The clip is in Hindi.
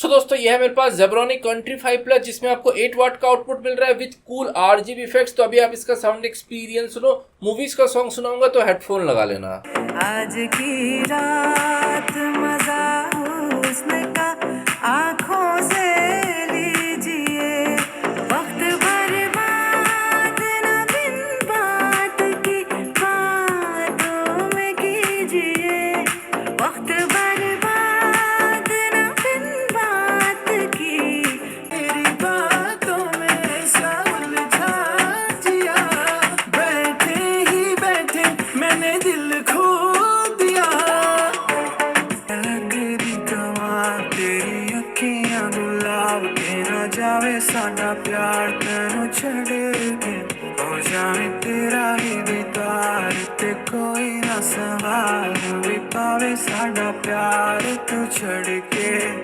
सो दोस्तों ये है मेरे पास Zebronic Country 5 Plus जिसमें आपको 8 वाट का आउटपुट मिल रहा है विद कूल RGB इफेक्ट्स। तो अभी आप इसका साउंड एक्सपीरियंस सुनो। मूवीज का सॉन्ग सुनाऊंगा तो हेडफोन लगा लेना। आज की रात मजा हुस्न का आँखों से लीजिए, वक्त बर्बाद न बिन बात की बातों में कीजिए, वक्त बर्बाद न बिन बात की। तेरी बातों में सा उलझा जिया, बैठे ही बैठे मैंने दिल खो जावे साडा प्यार तेनू छड़ के, हो जावे तेरा ही दीदार ते कोई ना संभाल भी पावे साडा प्यार तू छड़ के।